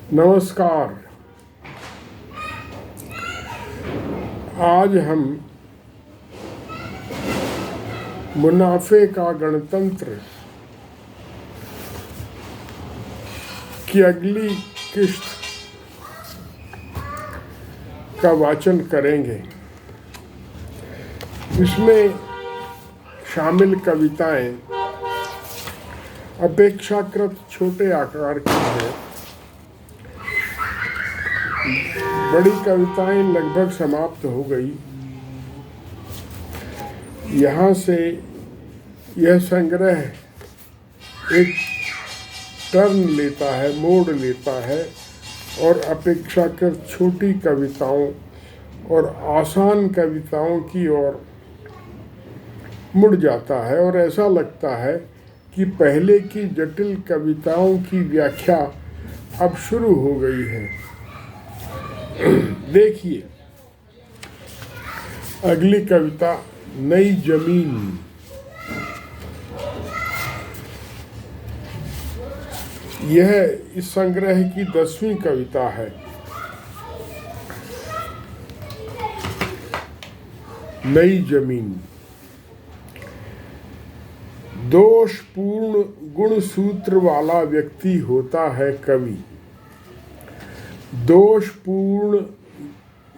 नमस्कार। आज हम मुनाफे का गणतंत्र की अगली किस्त का वाचन करेंगे। इसमें शामिल कविताएं अपेक्षाकृत छोटे आकार की हैं। बड़ी कविताएं लगभग समाप्त हो गई। यहाँ से यह संग्रह एक टर्न लेता है, मोड़ लेता है और अपेक्षाकृत छोटी कविताओं और आसान कविताओं की ओर मुड़ जाता है और ऐसा लगता है कि पहले की जटिल कविताओं की व्याख्या अब शुरू हो गई है। देखिए, अगली कविता नई जमीन। यह इस संग्रह की 10वीं कविता है। नई जमीन। दोषपूर्ण गुणसूत्र वाला व्यक्ति होता है कवि। दोषपूर्ण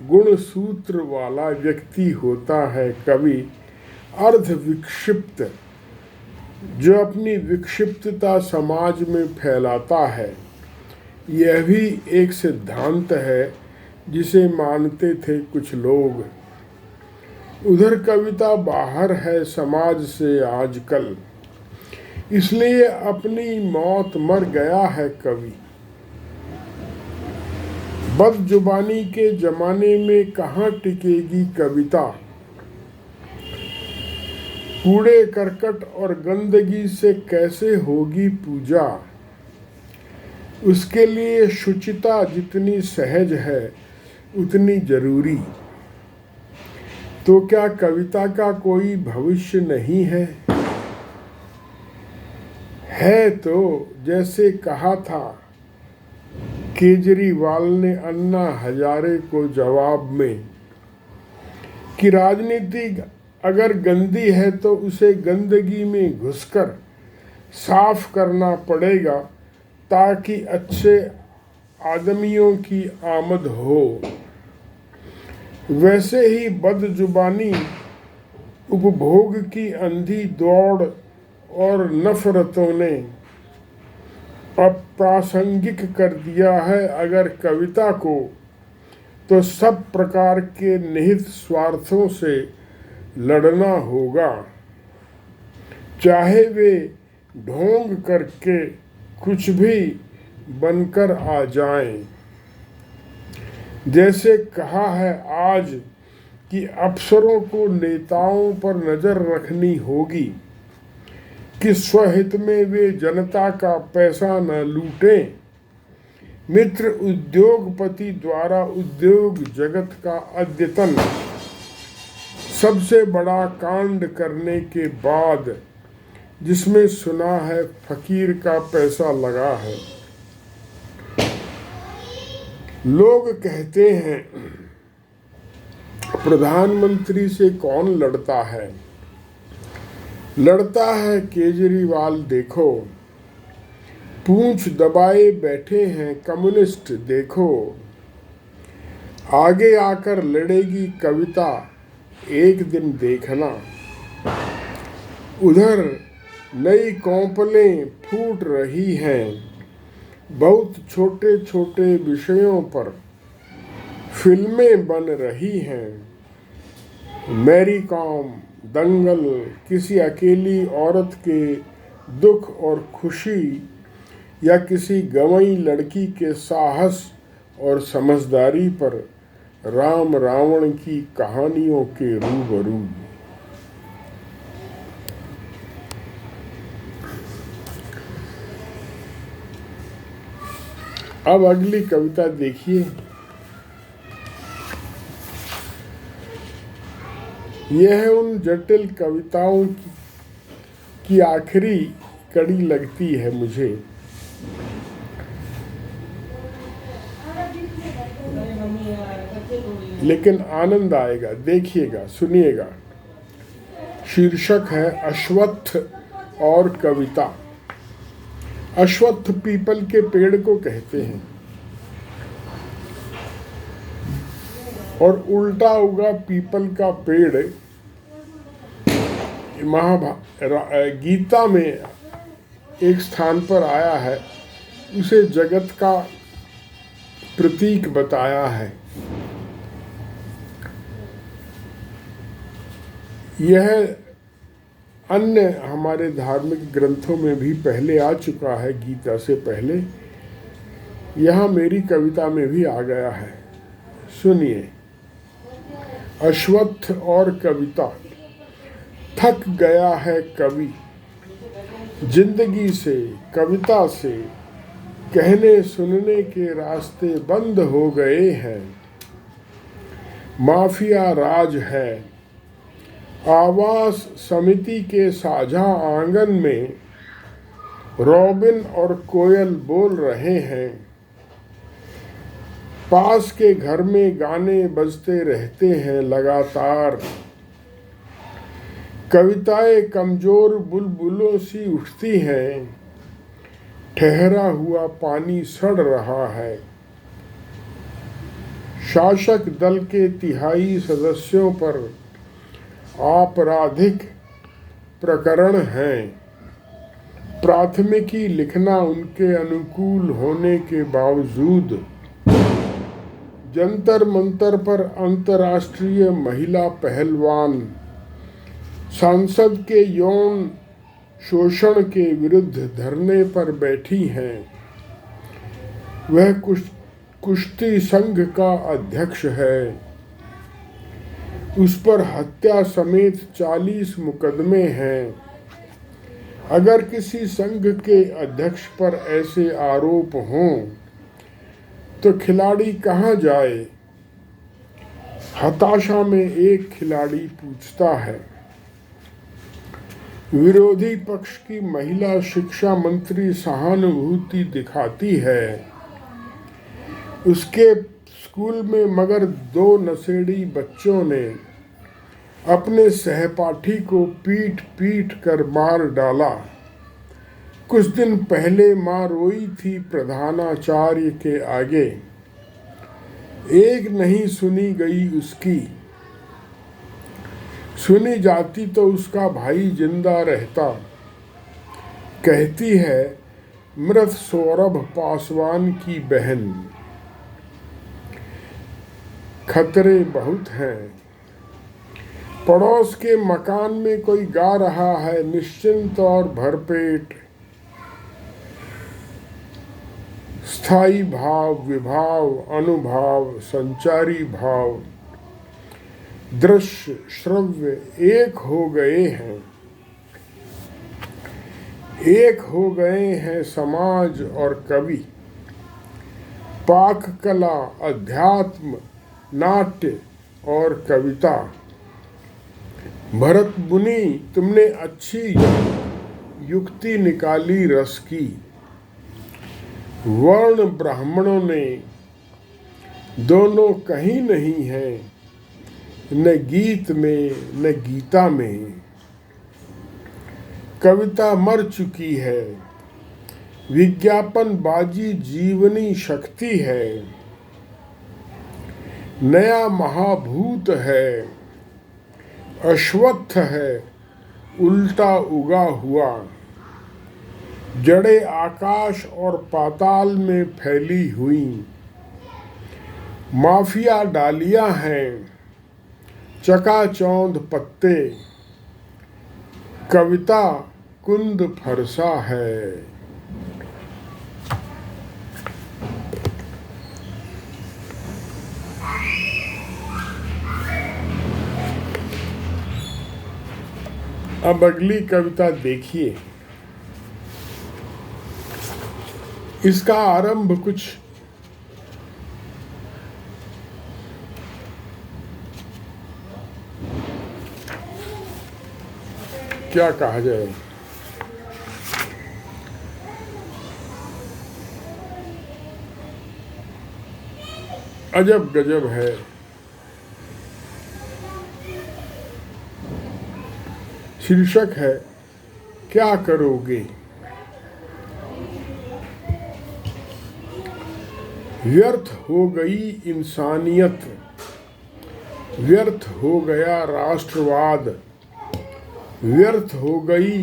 गुणसूत्र वाला व्यक्ति होता है कवि, अर्ध विक्षिप्त, जो अपनी विक्षिप्तता समाज में फैलाता है। यह भी एक सिद्धांत है जिसे मानते थे कुछ लोग। उधर कविता बाहर है समाज से आजकल, इसलिए अपनी मौत मर गया है कवि। बदजुबानी के जमाने में कहाँ टिकेगी कविता। कूड़े करकट और गंदगी से कैसे होगी पूजा। उसके लिए शुचिता जितनी सहज है उतनी जरूरी। तो क्या कविता का कोई भविष्य नहीं है? है तो जैसे कहा था केजरीवाल ने अन्ना हजारे को जवाब में कि राजनीति अगर गंदी है तो उसे गंदगी में घुसकर साफ करना पड़ेगा ताकि अच्छे आदमियों की आमद हो। वैसे ही बदजुबानी, उपभोग की अंधी दौड़ और नफरतों ने अप्रासंगिक कर दिया है अगर कविता को, तो सब प्रकार के निहित स्वार्थों से लड़ना होगा, चाहे वे ढोंग करके कुछ भी बनकर आ जाएं। जैसे कहा है आज कि अफसरों को नेताओं पर नजर रखनी होगी कि स्वहित में वे जनता का पैसा न लूटें। मित्र उद्योगपति द्वारा उद्योग जगत का अद्यतन सबसे बड़ा कांड करने के बाद, जिसमें सुना है फकीर का पैसा लगा है। लोग कहते हैं प्रधानमंत्री से कौन लड़ता है? लड़ता है केजरीवाल देखो। पूंछ दबाए बैठे हैं कम्युनिस्ट देखो। आगे आकर लड़ेगी कविता एक दिन देखना। उधर नई कौंपलें फूट रही हैं, बहुत छोटे छोटे विषयों पर फिल्में बन रही हैं। मैरी कॉम, दंगल, किसी अकेली औरत के दुख और खुशी या किसी गंवाई लड़की के साहस और समझदारी पर राम रावण की कहानियों के रूबरू। अब अगली कविता देखिए। यह उन जटिल कविताओं की आखिरी कड़ी लगती है मुझे। लेकिन आनंद आएगा, देखिएगा, सुनिएगा। शीर्षक है अश्वत्थ और कविता। अश्वत्थ पीपल के पेड़ को कहते हैं और उल्टा उगा पीपल का पेड़ गीता में एक स्थान पर आया है, उसे जगत का प्रतीक बताया है। यह अन्य हमारे धार्मिक ग्रंथों में भी पहले आ चुका है, गीता से पहले। यहाँ मेरी कविता में भी आ गया है, सुनिए। अश्वत्थ और कविता। थक गया है कवि जिंदगी से, कविता से, कहने सुनने के रास्ते बंद हो गए हैं। माफिया राज है, आवास समिति के साझा आंगन में रॉबिन और कोयल बोल रहे हैं। पास के घर में गाने बजते रहते हैं लगातार। कविताएं कमजोर बुलबुलों सी उठती हैं, ठहरा हुआ पानी सड़ रहा है। शासक दल के तिहाई सदस्यों पर आपराधिक प्रकरण हैं। प्राथमिकी लिखना उनके अनुकूल होने के बावजूद। जंतर मंतर पर अंतर्राष्ट्रीय महिला पहलवान सांसद के यौन शोषण के विरुद्ध धरने पर बैठी हैं। वह कुश्ती संघ का अध्यक्ष है। उस पर हत्या समेत 40 मुकदमे हैं। अगर किसी संघ के अध्यक्ष पर ऐसे आरोप हों तो खिलाड़ी कहाँ जाए? हताशा में एक खिलाड़ी पूछता है। विरोधी पक्ष की महिला शिक्षा मंत्री सहानुभूति दिखाती है। उसके स्कूल में मगर 2 नशेड़ी बच्चों ने अपने सहपाठी को पीट पीट कर मार डाला। कुछ दिन पहले मां रोई थी प्रधानाचार्य के आगे। एक नहीं सुनी गई उसकी। सुनी जाती तो उसका भाई जिंदा रहता। कहती है मृत सौरभ पासवान की बहन। खतरे बहुत हैं। पड़ोस के मकान में कोई गा रहा है निश्चिंत और भरपेट। स्थायी भाव, विभाव, अनुभाव, संचारी भाव, दृश्य श्रव्य एक हो गए हैं। एक हो गए हैं समाज और कवि। पाक कला, अध्यात्म, नाट्य और कविता। भरत मुनि, तुमने अच्छी युक्ति निकाली रस की। वर्ण ब्राह्मणों ने दोनों कहीं नहीं है, न गीत में न गीता में। कविता मर चुकी है। विज्ञापन बाजी जीवनी शक्ति है। नया महाभूत है, अश्वत्थ है, उल्टा उगा हुआ। जड़ें आकाश और पाताल में फैली हुई। माफिया डालियां हैं, चकाचौंध पत्ते। कविता कुंद फरसा है। अब अगली कविता देखिए। इसका आरंभ कुछ क्या कहा जाए, अजब गजब है। शीर्षक है क्या करोगे। व्यर्थ हो गई इंसानियत, व्यर्थ हो गया राष्ट्रवाद, व्यर्थ हो गई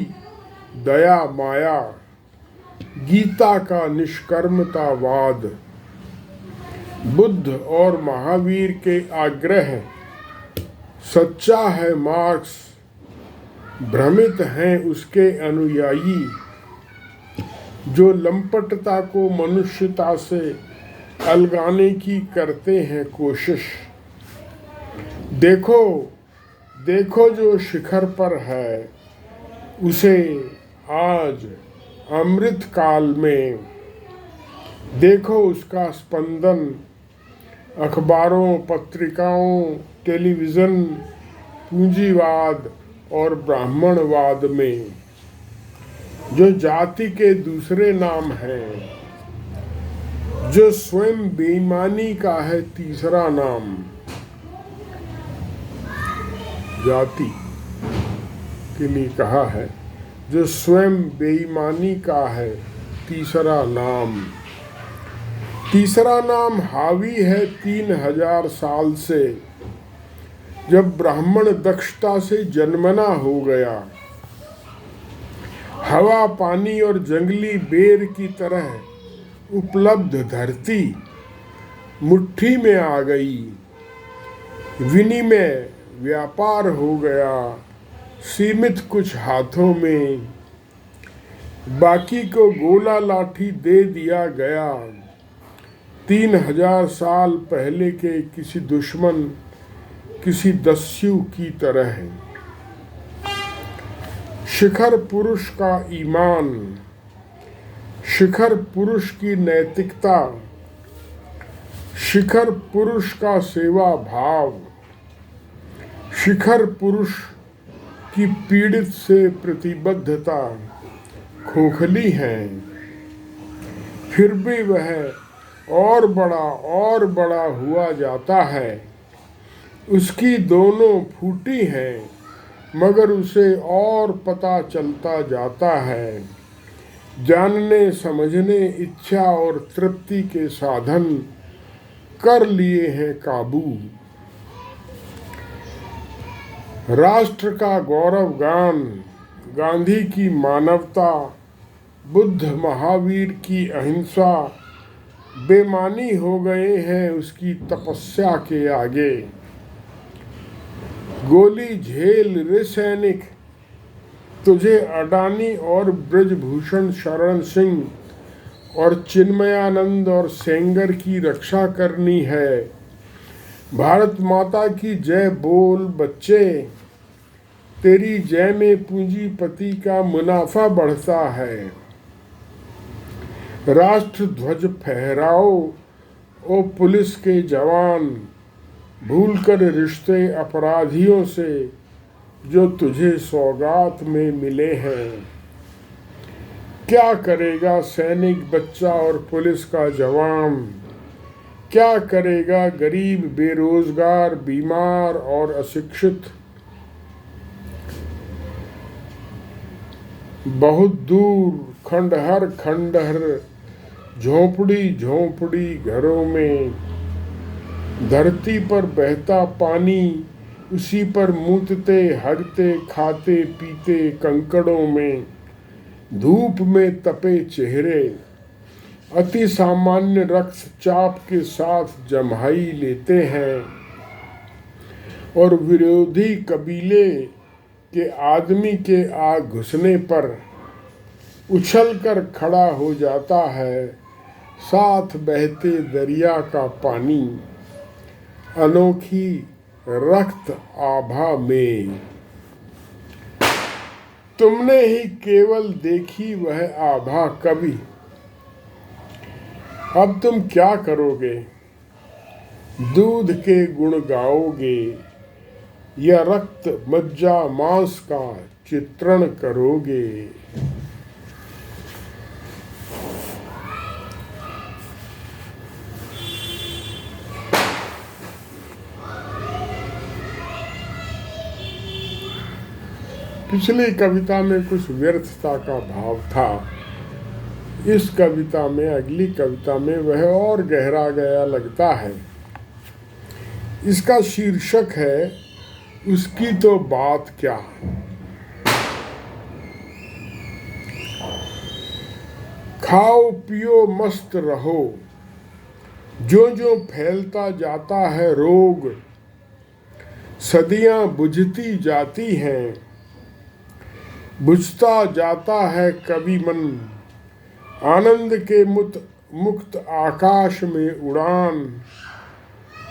दया माया, गीता का निष्कर्मतावाद। बुद्ध और महावीर के आग्रह सच्चा है मार्क्स, भ्रमित हैं उसके अनुयायी जो लंपटता को मनुष्यता से अलगाने की करते हैं कोशिश। देखो देखो जो शिखर पर है उसे आज अमृत काल में, देखो उसका स्पंदन अखबारों पत्रिकाओं टेलीविज़न पूंजीवाद और ब्राह्मणवाद में, जो जाति के दूसरे नाम हैं, जो स्वयं बेईमानी का है तीसरा नाम। जाति के लिए कहा है जो स्वयं बेईमानी का है तीसरा नाम। तीसरा नाम हावी है 3000 साल से, जब ब्राह्मण दक्षता से जन्मना हो गया। हवा पानी और जंगली बेर की तरह उपलब्ध धरती मुट्ठी में आ गई। विनिमय व्यापार हो गया सीमित कुछ हाथों में, बाकी को गोला लाठी दे दिया गया 3000 साल पहले के किसी दुश्मन किसी दस्यु की तरह। शिखर पुरुष का ईमान, शिखर पुरुष की नैतिकता, शिखर पुरुष का सेवा भाव, शिखर पुरुष की पीड़ित से प्रतिबद्धता खोखली है। फिर भी वह और बड़ा हुआ जाता है। उसकी दोनों फूटी हैं मगर उसे और पता चलता जाता है। जानने समझने इच्छा और तृप्ति के साधन कर लिए हैं काबू। राष्ट्र का गौरव गान, गांधी की मानवता, बुद्ध महावीर की अहिंसा बेमानी हो गए हैं उसकी तपस्या के आगे। गोली झेल रे सैनिक, तुझे अडानी और ब्रजभूषण शरण सिंह और चिन्मयानंद और सेंगर की रक्षा करनी है। भारत माता की जय बोल बच्चे, तेरी जय में पूंजीपति का मुनाफा बढ़ता है। राष्ट्र ध्वज फहराओ ओ पुलिस के जवान, भूलकर रिश्ते अपराधियों से जो तुझे सौगात में मिले हैं। क्या करेगा सैनिक बच्चा और पुलिस का जवान, क्या करेगा गरीब बेरोजगार बीमार और अशिक्षित। बहुत दूर खंडहर झोपड़ी झोपड़ी घरों में, धरती पर बहता पानी उसी पर मूतते हगते खाते पीते कंकड़ों में, धूप में तपे चेहरे अति सामान्य रक्तचाप के साथ जम्हाई लेते हैं और विरोधी कबीले के आदमी के आग घुसने पर उछलकर खड़ा हो जाता है साथ बहते दरिया का पानी, अनोखी रक्त आभा में। तुमने ही केवल देखी वह आभा कभी, अब तुम क्या करोगे। दूध के गुण गाओगे या रक्त मज्जा मांस का चित्रण करोगे। पिछली कविता में कुछ व्यर्थता का भाव था, इस कविता में, अगली कविता में वह और गहरा गया लगता है। इसका शीर्षक है उसकी तो बात क्या। खाओ पियो मस्त रहो, जो जो फैलता जाता है रोग, सदियां बुझती जाती हैं, बुझता जाता है कभी मन, आनंद के मुक्त आकाश में उड़ान,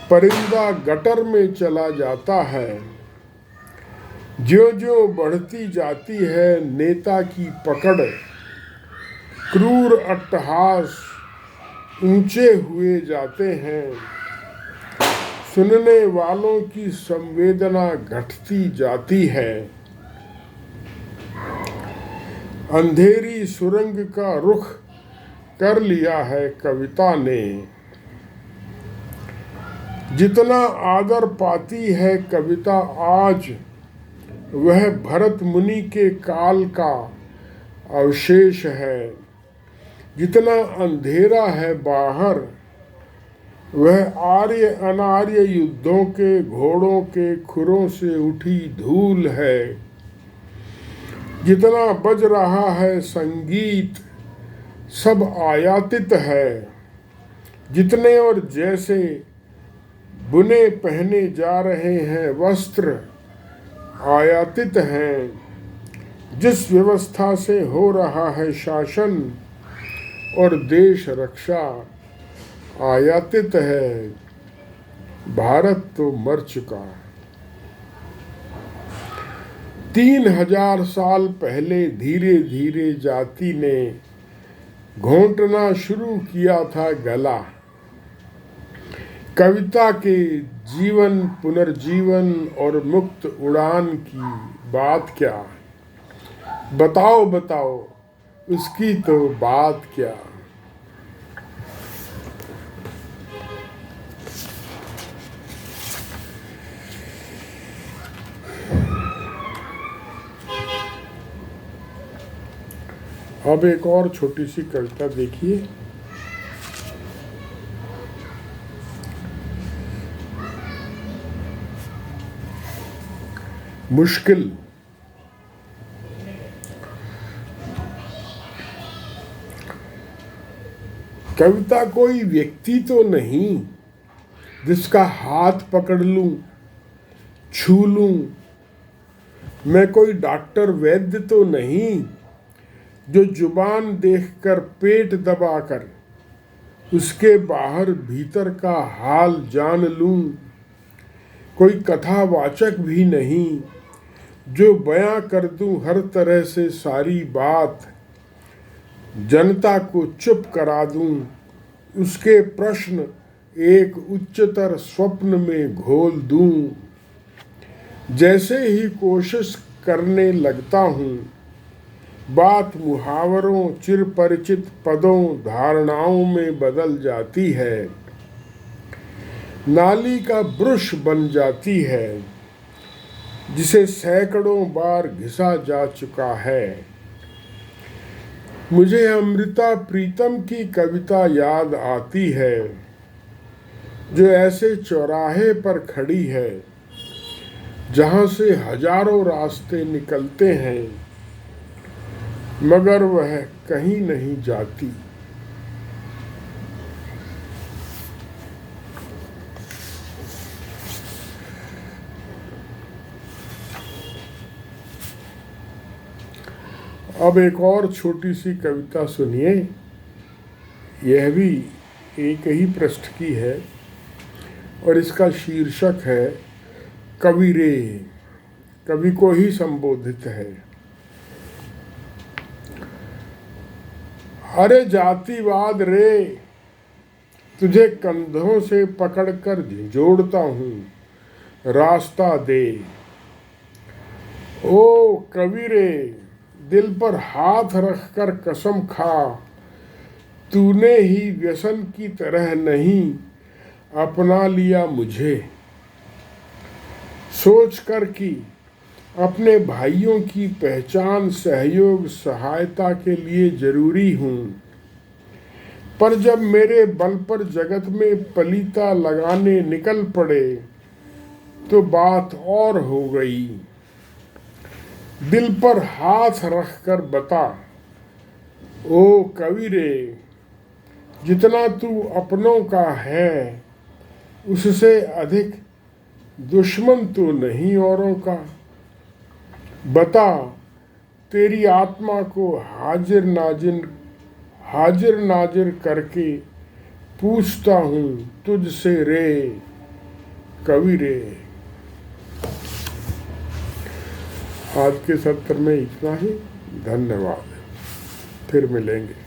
परिंदा गटर में चला जाता है, ज्यों ज्यों बढ़ती जाती है नेता की पकड़, क्रूर अट्टहास ऊंचे हुए जाते हैं, सुनने वालों की संवेदना घटती जाती है, अंधेरी सुरंग का रुख कर लिया है कविता ने, जितना आदर पाती है कविता आज, वह भरत मुनि के काल का अवशेष है, जितना अंधेरा है बाहर, वह आर्य अनार्य युद्धों के घोड़ों के खुरों से उठी धूल है, जितना बज रहा है संगीत सब आयातित है, जितने और जैसे बुने पहने जा रहे हैं वस्त्र आयातित हैं, जिस व्यवस्था से हो रहा है शासन और देश रक्षा आयातित है, भारत तो मर चुका। 3000 साल पहले धीरे धीरे जाति ने घोंटना शुरू किया था गला, कविता के जीवन पुनर्जीवन और मुक्त उड़ान की बात क्या। बताओ बताओ उसकी तो बात क्या। अब एक और छोटी सी कविता देखिए। मुश्किल। कविता कोई व्यक्ति तो नहीं जिसका हाथ पकड़ लूं, छू लूं। मैं कोई डॉक्टर वैद्य तो नहीं जो जुबान देखकर पेट दबाकर उसके बाहर भीतर का हाल जान लूं। कोई कथावाचक भी नहीं जो बयां कर दूं हर तरह से सारी बात, जनता को चुप करा दूं, उसके प्रश्न एक उच्चतर स्वप्न में घोल दूं। जैसे ही कोशिश करने लगता हूं, बात मुहावरों चिरपरिचित पदों धारणाओं में बदल जाती है, नाली का ब्रुश बन जाती है जिसे सैकड़ों बार घिसा जा चुका है। मुझे अमृता प्रीतम की कविता याद आती है जो ऐसे चौराहे पर खड़ी है जहां से हजारों रास्ते निकलते हैं मगर वह कहीं नहीं जाती। अब एक और छोटी सी कविता सुनिए। यह भी एक ही पृष्ठ की है और इसका शीर्षक है कवि रे। कवि को ही संबोधित है। अरे जातिवाद रे, तुझे कंधों से पकड़कर झिंझोड़ता हूँ, रास्ता दे। ओ कवि रे, दिल पर हाथ रखकर कसम खा, तूने ही व्यसन की तरह नहीं अपना लिया मुझे। सोच कर कि अपने भाइयों की पहचान सहयोग सहायता के लिए जरूरी हूँ, पर जब मेरे बल पर जगत में पलीता लगाने निकल पड़े तो बात और हो गई। दिल पर हाथ रखकर बता ओ कबीरे, जितना तू अपनों का है उससे अधिक दुश्मन तो नहीं औरों का। बता, तेरी आत्मा को हाजिर नाजिर करके पूछता हूँ तुझसे रे कबीरे। आज के सत्र में इतना ही। धन्यवाद, फिर मिलेंगे।